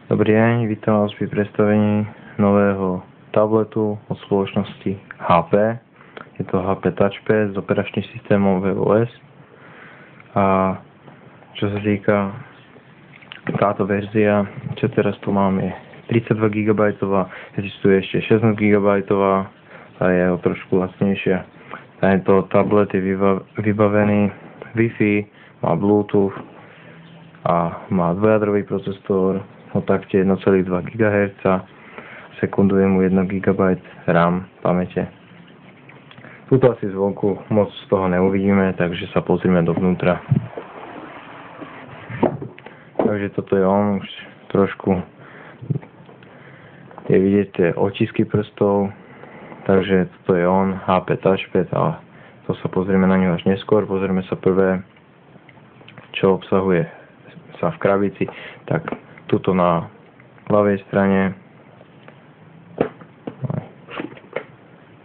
Dobrý deň, vítam vás pri predstavení nového tabletu od spoločnosti HP. Je to HP Touchpad s operačným systémom WebOS. A čo sa týka táto verzia, čo teraz tu mám, je 32 GB, existuje ešte 16 GB, a je o trošku lacnejšia. Tento tablet je vybavený Wi-Fi, má Bluetooth a má dvojjadrový procesor o takte 1,2 GHz, sekunduje mu 1 GB RAM pamäte. Tuto asi zvonku moc z toho neuvidíme, takže sa pozrieme dovnútra. Takže toto je on, už trošku je vidieť tie otisky prstov, takže toto je on, HP Touchpad, ale to sa pozrieme na ňu až neskôr. Pozrieme sa prvé, čo obsahuje sa v krabici. Tak tuto na ľavej strane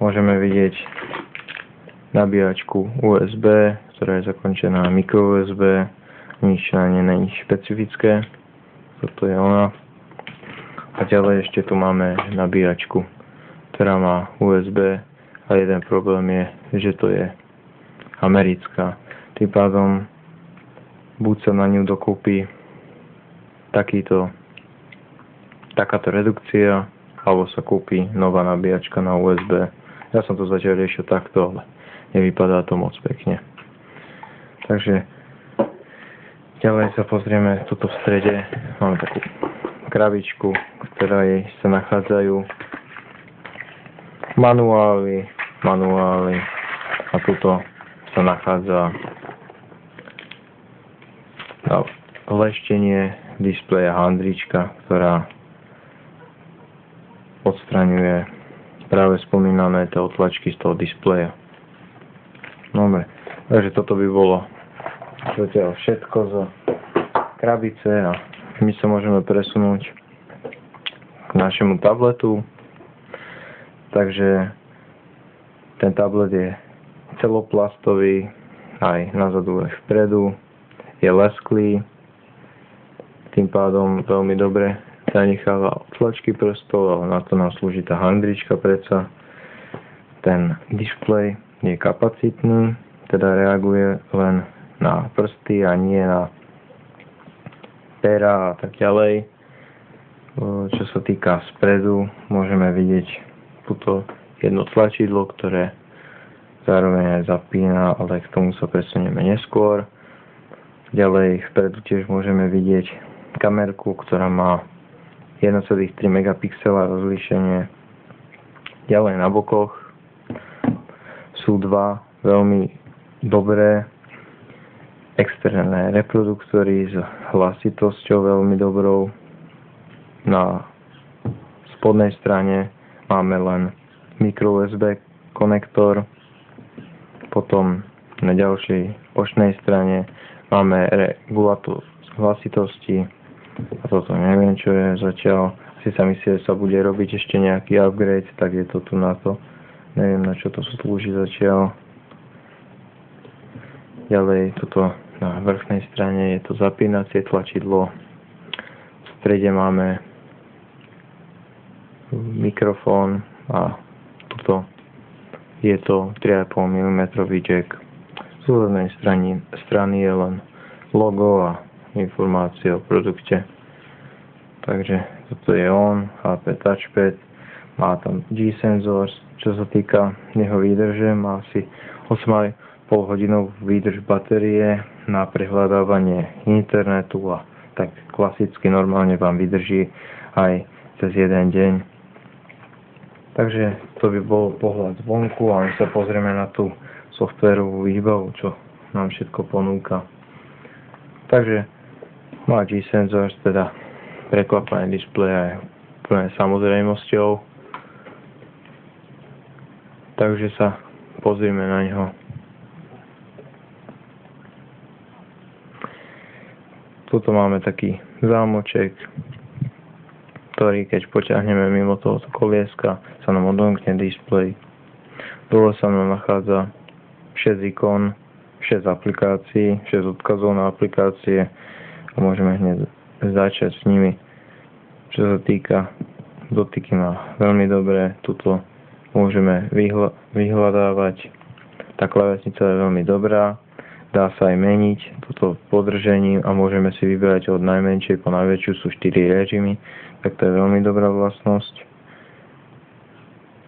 môžeme vidieť nabíjačku USB, ktorá je zakončená micro USB, nič na nej není špecifické. Toto je ona. A ďalej ešte tu máme nabíjačku, ktorá má USB, a jeden problém je, že to je americká. Tým pádom buď sa na ňu dokúpi takáto redukcia, alebo sa kúpi nová nabíjačka na USB. Ja som to zatiaľ riešil takto, ale nevypadá to moc pekne. Takže ďalej sa pozrieme, tuto v strede máme takú krabičku, v ktorej sa nachádzajú manuály a tuto sa nachádza leštenie displeja handrička, ktorá odstraňuje práve spomínané tie otlačky z toho displeja. Dobre, takže toto by bolo zatiaľ všetko z krabice a my sa môžeme presunúť k našemu tabletu. Takže ten tablet je celoplastový, aj nazadu aj vpredu, je lesklý, tým pádom veľmi dobre zanecháva otlačky prstov, ale na to nám slúži tá handrička predsa. Ten displej je kapacitný, teda reaguje len na prsty a nie na pera a tak ďalej. Čo sa týka spredu, môžeme vidieť tuto jedno tlačidlo, ktoré zároveň aj zapína, ale k tomu sa presunieme neskôr. Ďalej vpredu tiež môžeme vidieť kamerku, ktorá má 1,3 megapixela rozlíšenie. Ďalej na bokoch sú dva veľmi dobré externé reproduktory s hlasitosťou veľmi dobrou. Na spodnej strane máme len micro USB konektor, potom na ďalšej bočnej strane máme regulátor hlasitosti, a toto neviem čo je zatiaľ. Asi sa myslí, že sa bude robiť ešte nejaký upgrade, tak je to tu na to. Neviem, na čo to slúži zatiaľ. Ďalej toto na vrchnej strane je to zapínacie tlačidlo. V strede máme mikrofón a tuto je to 3,5 mm jack. Z úvodnej strany je len logo a informácie o produkte. Takže toto je on, HP Touchpad, má tam G-senzor, čo sa týka jeho výdrže, má asi 8,5 hodinovú výdrž batérie na prehľadávanie internetu a tak klasicky normálne vám vydrží aj cez jeden deň. Takže to by bol pohľad zvonku a my sa pozrieme na tú softvérovú výbavu, čo nám všetko ponúka. Takže má G-senzor, teda preklapanie displeja je úplne samozrejmosťou. Takže sa pozrieme na ňo. Tuto máme taký zámoček, ktorý keď poťahneme mimo tohoto kolieska, sa nám odomkne displej. Dole sa nám nachádza 6 ikon, 6 aplikácií, 6 odkazov na aplikácie a môžeme hneď začať s nimi. Čo sa týka dotyky má veľmi dobré, tuto môžeme vyhľadávať. Tá klávesnica je veľmi dobrá, dá sa aj meniť toto podržením a môžeme si vybrať od najmenšej po najväčšiu, sú 4 režimy, tak to je veľmi dobrá vlastnosť.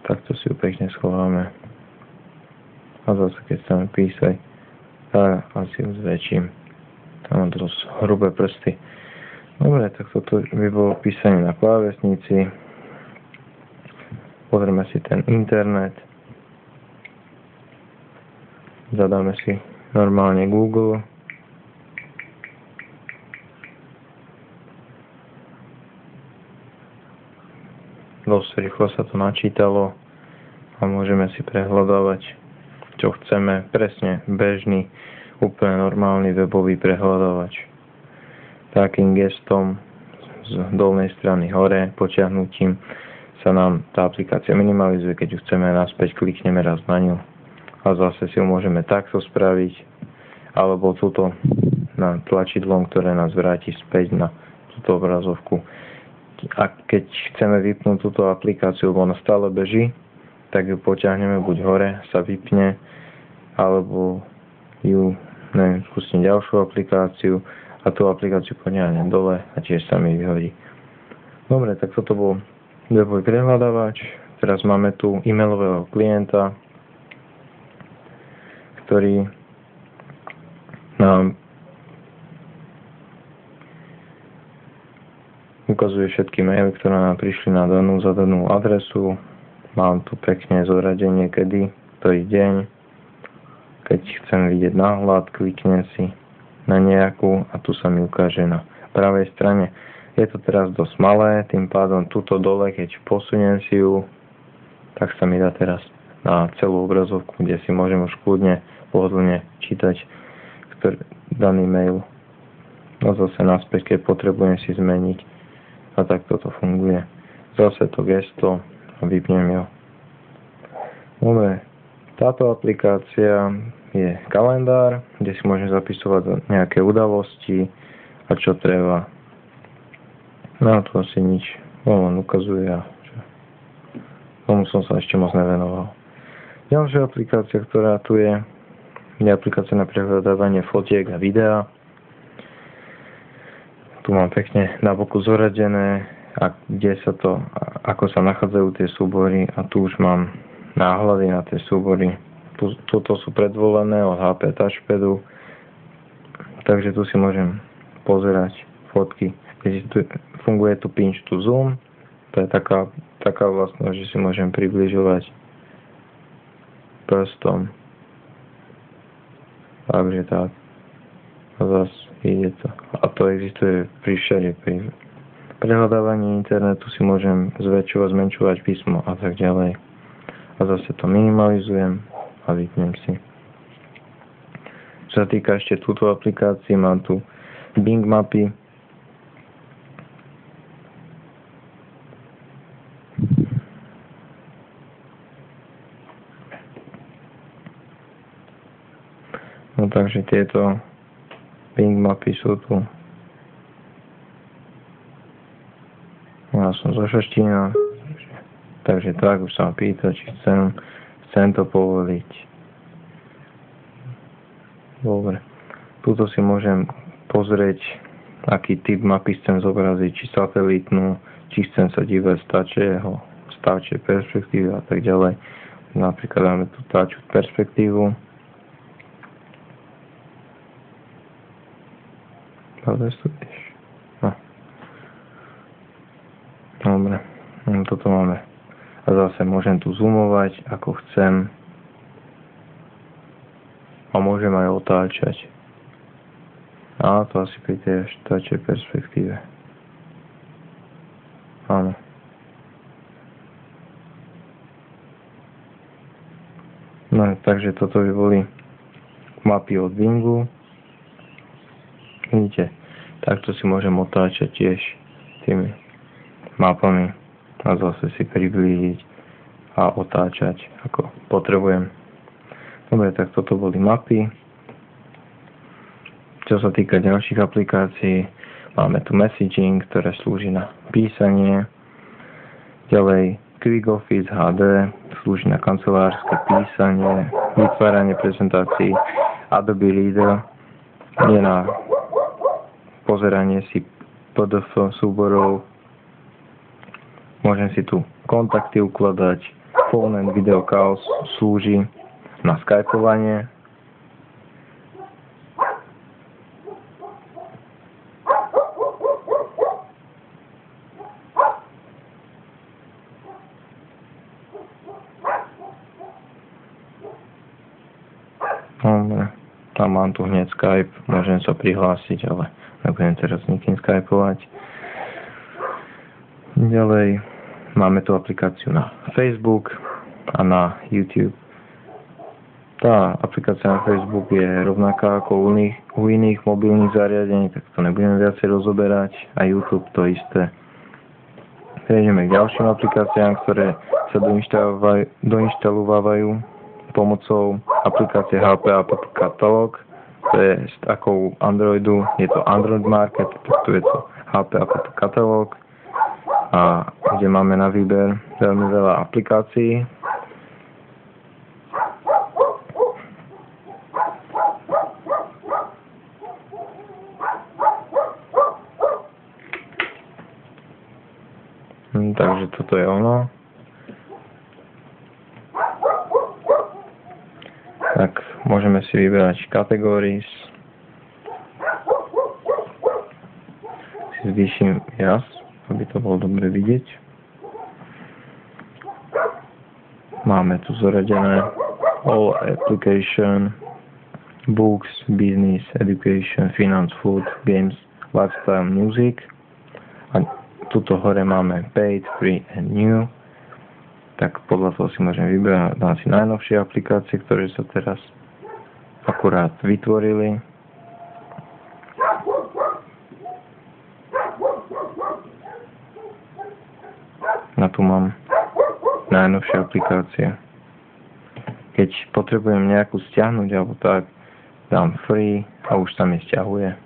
Takto si ju pekne schováme. A zase keď chceme písať, tak asi ju zväčším. Tam mám dosť hrubé prsty. Dobre, tak toto by bolo písanie na klávesnici. Pozrieme si ten internet. Zadáme si normálne Google. Dosť rýchlo sa to načítalo a môžeme si prehľadávať, čo chceme. Presne bežný, úplne normálny webový prehľadávač. Takým gestom z dolnej strany hore, počiahnutím sa nám tá aplikácia minimalizuje. Keď ju chceme naspäť, klikneme raz na ňu a zase si ju môžeme takto spraviť, alebo túto na tlačidlom, ktoré nás vráti späť na túto obrazovku. A keď chceme vypnúť túto aplikáciu, lebo ona stále beží, tak ju potiahneme buď hore, sa vypne, alebo ju, skúsim ďalšiu aplikáciu a tú aplikáciu potiahnem dole a tiež sa mi vyhodí. Dobre, tak toto bol webový prehľadávač. Teraz máme tu e-mailového klienta, ktorý nám ukazuje všetky maily, ktoré nám prišli na danú zadanú adresu. Mám tu pekne zoradenie, kedy, ktorý deň. Keď chcem vidieť náhľad, kliknem si na nejakú a tu sa mi ukáže na pravej strane. Je to teraz dosť malé, tým pádom tuto dole, keď posuniem si ju, tak sa mi dá teraz na celú obrazovku, kde si môžem už kľudne, pohodlne čítať daný mail. No zase naspäť, keď potrebujem si zmeniť. A tak toto funguje. Zase to gesto a vypnem ho. Dobre, táto aplikácia je kalendár, kde si môžem zapisovať nejaké udalosti a čo treba. No tu asi nič. Len ukazuje a tomu som sa ešte moc nevenoval. Ďalšia aplikácia, ktorá tu je aplikácia na prehľadávanie fotiek a videa. Tu mám pekne na boku zoradené, ako sa nachádzajú tie súbory a tu už mám náhľady na tie súbory. Tuto sú predvolené od HP Touchpadu, takže tu si môžem pozerať fotky. Funguje tu pinch to zoom, to je taká vlastnosť, že si môžem približovať prstom. Takže tak. A zase ide to. A to existuje pri všade. Pri prehľadávaní internetu si môžem zväčšovať, zmenšovať písmo a tak ďalej. A zase to minimalizujem a vypnem si. Čo sa týka ešte túto aplikácii, mám tu Bing mapy. No takže tieto Bing mapy sú tu. Ja som zo Šaštína, takže tak už sa ma pýta, či chcem to povoliť. Dobre. Tuto si môžem pozrieť, aký typ mapy chcem zobraziť, či satelitnú, či chcem sa dívať z táčej perspektívy a tak ďalej. Napríklad dáme tu táču perspektívu. No. Dobre, toto máme. A zase môžem tu zoomovať, ako chcem. A môžem aj otáčať. A to asi pri tej táčej perspektíve. Áno. No, takže toto by boli mapy od Bingu. Vidíte, takto si môžem otáčať tiež tými mapami a zase si priblížiť a otáčať, ako potrebujem. Dobre, tak toto boli mapy. Čo sa týka ďalších aplikácií, Máme tu messaging, ktoré slúži na písanie. Ďalej Quick Office HD, slúži na kancelárske písanie, vytváranie prezentácií. Adobe Reader je na pozeranie si PDF súborov. Môžem si tu kontakty ukladať. Phone and Video Calls slúži na skypovanie. A mám tu hneď Skype, môžem sa prihlásiť, ale nebudem teraz nikým skypovať. Ďalej máme tu aplikáciu na Facebook a na YouTube. Tá aplikácia na Facebook je rovnaká ako u iných mobilných zariadení, tak to nebudem viacej rozoberať. A YouTube to isté. Prejdeme k ďalším aplikáciám, ktoré sa doinštalujú pomocou aplikácie HP App Catalog. To je ako u Androidu, je to Android Market, tu je to HP App Catalog, a kde máme na výber veľmi veľa aplikácií. Takže toto je ono. Tak môžeme si vyberať categories. Si zvýšim jas, aby to bolo dobre vidieť. Máme tu zoradené all application, books, business, education, finance, food, games, lifestyle, music. A tuto hore máme paid, free and new. Tak podľa toho si môžem vybrať, dám si najnovšie aplikácie, ktoré sa teraz akurát vytvorili. A tu mám najnovšie aplikácie. Keď potrebujem nejakú stiahnuť alebo tak, dám free a už sa mi stiahuje.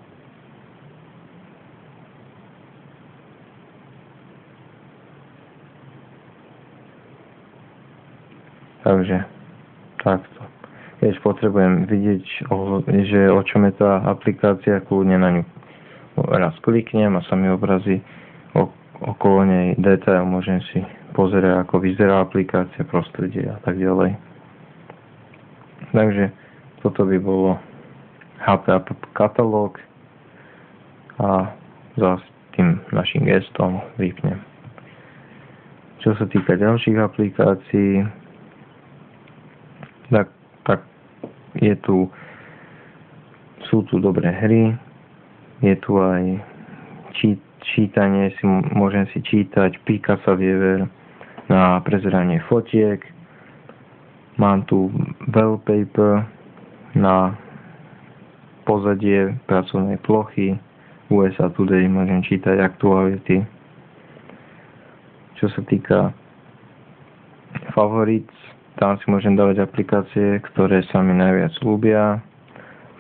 Takže takto. Keď potrebujem vidieť, že o čom je tá aplikácia, kľudne na ňu raz kliknem a sa mi obrazí okolo nej detail, môžem si pozerať, ako vyzerá aplikácia, prostredie a tak ďalej. Takže toto by bolo HP App Catalog a za tým našim gestom vypnem. Čo sa týka ďalších aplikácií, tak sú tu dobré hry, je tu aj čítanie, môžem si čítať Picasa Viewer na prezeranie fotiek, mám tu wallpaper na pozadie pracovnej plochy, USA Today môžem čítať aktuality. Čo sa týka favorites, tam si môžem dávať aplikácie, ktoré sa mi najviac ľúbia.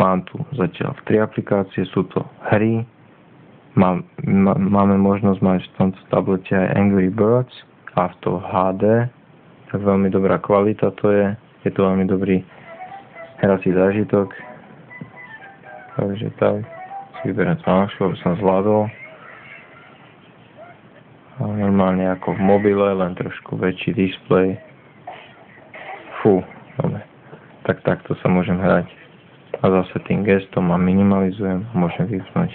Mám tu zatiaľ 3 aplikácie, sú to hry. Máme možnosť mať v tomto tablete aj Angry Birds a to HD. Tak veľmi dobrá kvalita to je. Je to veľmi dobrý hrací zážitok. Takže tak si vyberiem to najlepšie, aby som zvládol. A normálne ako v mobile, len trošku väčší displej. Dobre. Tak takto sa môžem hrať. A zase tým gestom a minimalizujem a môžem vypnúť.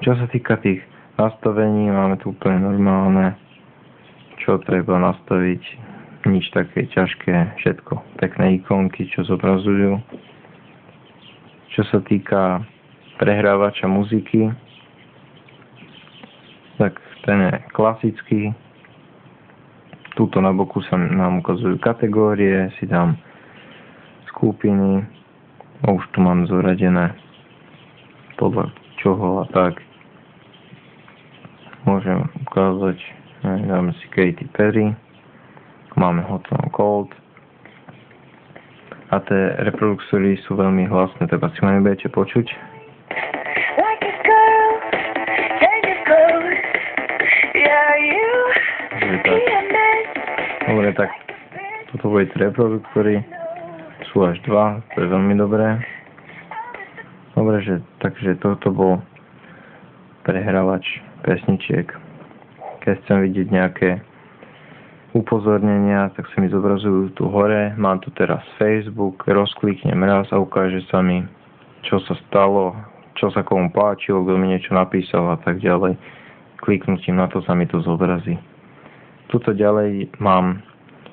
Čo sa týka tých nastavení, máme tu úplne normálne, čo treba nastaviť. Nič také ťažké, všetko. Pekné ikonky, čo zobrazujú. Čo sa týka prehrávača muziky, tak ten je klasický. Tuto na boku sa nám ukazujú kategórie, si dám skupiny, a už tu mám zoradené podľa čoho a tak. Môžem ukázať, dáme si Katy Perry, máme Hot and Cold a tie reproduktory sú veľmi hlasné, tak asi ma nebudete počuť. toto boli reproduktory. Sú až 2, to je veľmi dobré. Dobre, takže toto bol prehrávač pesničiek. Keď chcem vidieť nejaké upozornenia, tak sa mi zobrazujú tu hore. Mám tu teraz Facebook, rozkliknem raz a ukáže sa mi, čo sa stalo, čo sa komu páčilo, kto mi niečo napísal a tak ďalej. Kliknutím na to sa mi to zobrazí. Tuto ďalej mám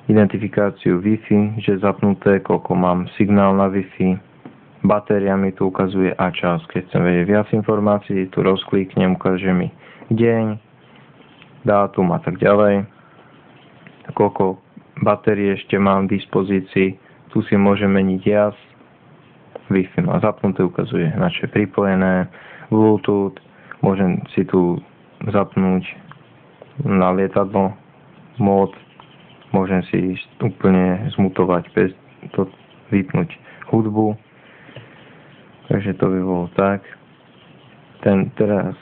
identifikáciu Wi-Fi, že zapnuté, koľko mám signál na Wi-Fi. Batéria mi tu ukazuje a čas. Keď chcem vedieť viac informácií, tu rozkliknem, ukáže mi deň, dátum a tak ďalej. Koľko batérie ešte mám v dispozícii. Tu si môžem meniť jas. Wi-Fi má zapnuté, ukazuje na čo je pripojené. Bluetooth. Môžem si tu zapnúť na lietadlo mód. Môžem si úplne zmutovať bez to vypnúť hudbu. Takže to by bolo tak. Teraz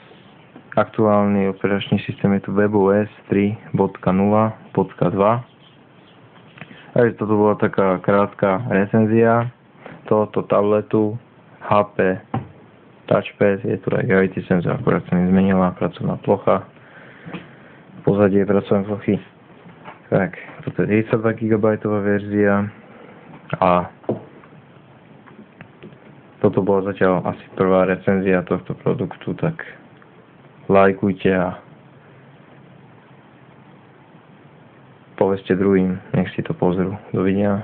aktuálny operačný systém je tu WebOS 3.0.2. Takže toto bola taká krátka recenzia tohoto tabletu HP Touchpad. Je tu aj gravity senzor, akorát sa mi zmenila pracovná plocha. Pozadie pracovnej plochy. Tak, toto je 32 GB verzia a toto bola zatiaľ asi prvá recenzia tohto produktu, tak lajkujte a povedzte druhým, nech si to pozrú. Dovidenia.